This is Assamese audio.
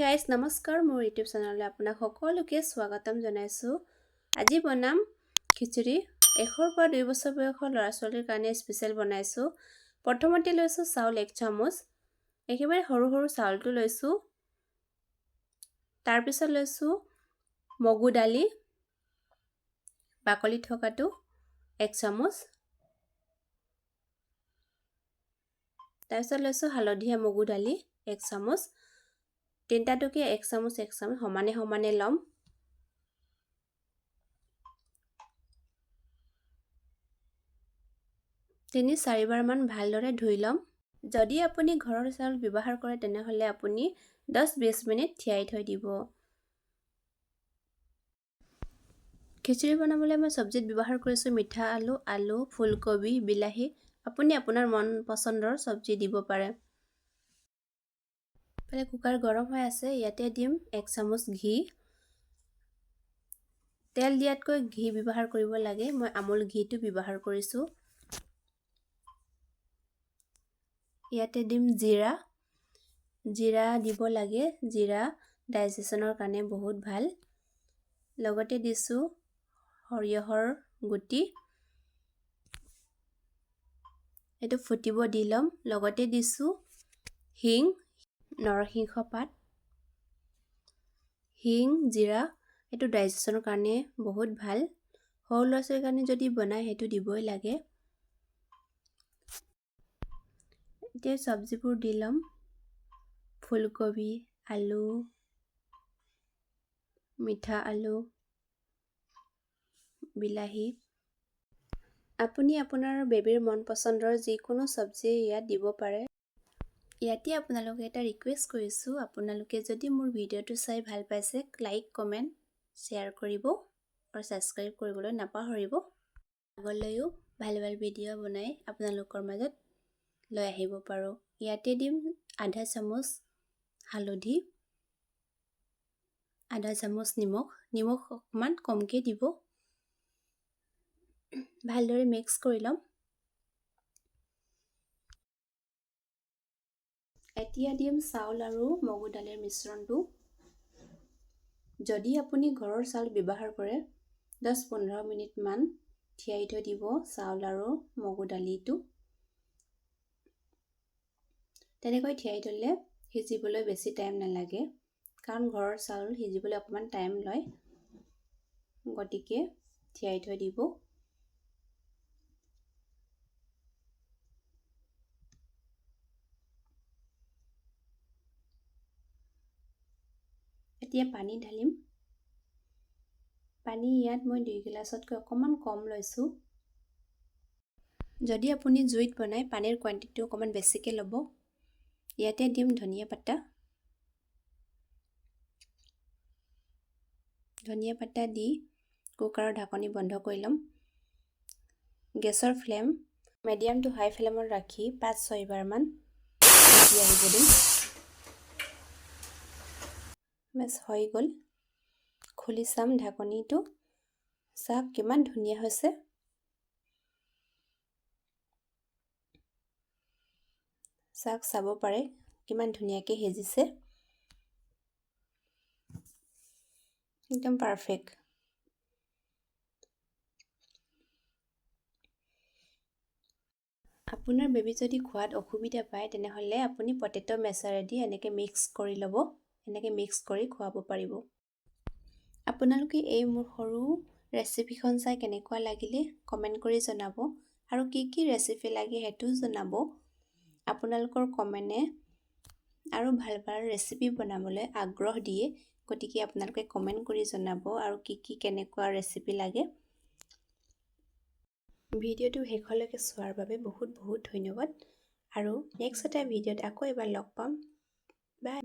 গাইজ নমস্কাৰ মোৰ ইউটিউব চেনেললৈ আপোনাক সকলোকে স্বাগতম জনাইছোঁ। আজি বনাম খিচুৰি। 1 পৰা 2 বছৰ বয়সৰ ল'ৰা ছোৱালীৰ কাৰণে স্পেচিয়েল বনাইছোঁ। প্ৰথমতে লৈছোঁ চাউল 1 চামুচ, একেবাৰে সৰু সৰু চাউলটো লৈছোঁ। তাৰপিছত লৈছোঁ মগু দালি বাকলি থকাটো 1 চামুচ। তাৰপিছত লৈছোঁ হালধীয়া মগু দালি 1 চামুচ। তিনটাটোকে 1 চামুচ সমানে সমানে লম। তিনি 4 বাৰ মান ভালদৰে ধুই লম। যদি আপুনি ঘৰৰ চাউল ব্যৱহাৰ কৰে তেনেহলে আপুনি 10-20 মিনিট তিয়াই থৈ দিব। খিচুৰি বনাবলৈ মই চব্জিত ব্যৱহাৰ কৰিছোঁ মিঠা আলু, ফুলকবি, বিলাহী। আপুনি আপোনাৰ মন পছন্দৰ চব্জি দিব পাৰে। কুকাৰ গৰম হৈ আছে, ইয়াতে দিম 1 চামুচ ঘি। তেল দিয়াতকৈ ঘি ব্যৱহাৰ কৰিব লাগে, মই আমুল ঘিটো ব্যৱহাৰ কৰিছোঁ। ইয়াতে দিম জিৰা দিব লাগে, জিৰা ডাইজেশ্যনৰ কাৰণে বহুত ভাল। লগতে দিছোঁ সৰিয়হৰ গুটি, এইটো ফুটিব দি ল'ম। লগতে দিছোঁ হিং, নৰসিংহ পাত, জিৰা, এইটো ডাইজেশ্যনৰ কাৰণে বহুত ভাল। সৰু ল'ৰা ছোৱালীৰ কাৰণে যদি বনায় সেইটো দিবই লাগে। এতিয়া চব্জিবোৰ দি ল'ম, ফুলকবি, আলু, মিঠা আলু, বিলাহী। আপুনি আপোনাৰ বেবীৰ মন পছন্দৰ যিকোনো চব্জি ইয়াত দিব পাৰে। ইয়াতে আপোনালোকে এটা ৰিকুৱেষ্ট কৰিছোঁ, আপোনালোকে যদি মোৰ ভিডিঅ'টো চাই ভাল পাইছে লাইক, কমেণ্ট, শ্বেয়াৰ কৰিব আৰু ছাবস্ক্ৰাইব কৰিবলৈ নাপাহৰিব। আগলৈও ভাল ভিডিঅ' বনাই আপোনালোকৰ মাজত লৈ আহিব পাৰোঁ। ইয়াতে দিম আধা চামুচ হালধি, আধা চামুচ নিমখ অকণমান কমকৈ দিব। ভালদৰে মিক্স কৰি ল'ম। এতিয়া দিম চাউল আৰু মগু দালিৰ মিশ্ৰণটো। যদি আপুনি ঘৰৰ চাউল ব্যৱহাৰ কৰে 10-15 মিনিট মান তিয়াই থৈ দিব চাউল আৰু মগু দালিটো। তেনেকৈ তিয়াই থলে সিজিবলৈ বেছি টাইম নালাগে, কাৰণ ঘৰৰ চাউল সিজিবলৈ অকণমান টাইম লয়, গতিকে তিয়াই থৈ দিব। এতিয়া পানী ঢালিম। পানী ইয়াত মই 2 গিলাচতকৈ অকণমান কম লৈছোঁ। যদি আপুনি জুইত বনায় পানীৰ কোৱান্টিটিটো অকণমান বেছিকৈ ল'ব। ইয়াতে দিম ধনিয়া পাতা দি কুকাৰৰ ঢাকনি বন্ধ কৰি ল'ম। গেছৰ ফ্লেম মিডিয়াম টু হাই ফ্লেমত ৰাখি 5-6 বাৰ মান আহিব দিম। বাছ হৈ গ'ল। খুলি চাম ঢাকনিটো, চাওক কিমান ধুনীয়া হৈছে। চাব পাৰে কিমান ধুনীয়াকৈ সিজিছে, একদম পাৰফেক্ট। আপোনাৰ বেবী যদি খোৱাত অসুবিধা পায় তেনেহ'লে আপুনি পটেটো মেচাৰেদি এনেকৈ মিক্স কৰি ল'ব, এনেকৈ মিক্স কৰি খুৱাব পাৰিব। আপোনালোকে এই মোৰ সৰু ৰেচিপিখন চাই কেনেকুৱা লাগিলে কমেণ্ট কৰি জনাব, আৰু কি ৰেচিপি লাগে সেইটোও জনাব। আপোনালোকৰ কমেণ্টে আৰু ভাল ৰেচিপি বনাবলৈ আগ্ৰহ দিয়ে, গতিকে আপোনালোকে কমেণ্ট কৰি জনাব আৰু কেনেকুৱা ৰেচিপি লাগে। ভিডিঅ'টো শেষলৈকে চোৱাৰ বাবে বহুত ধন্যবাদ, আৰু নেক্সট এটা ভিডিঅ'ত আকৌ এবাৰ লগ পাম। বাই।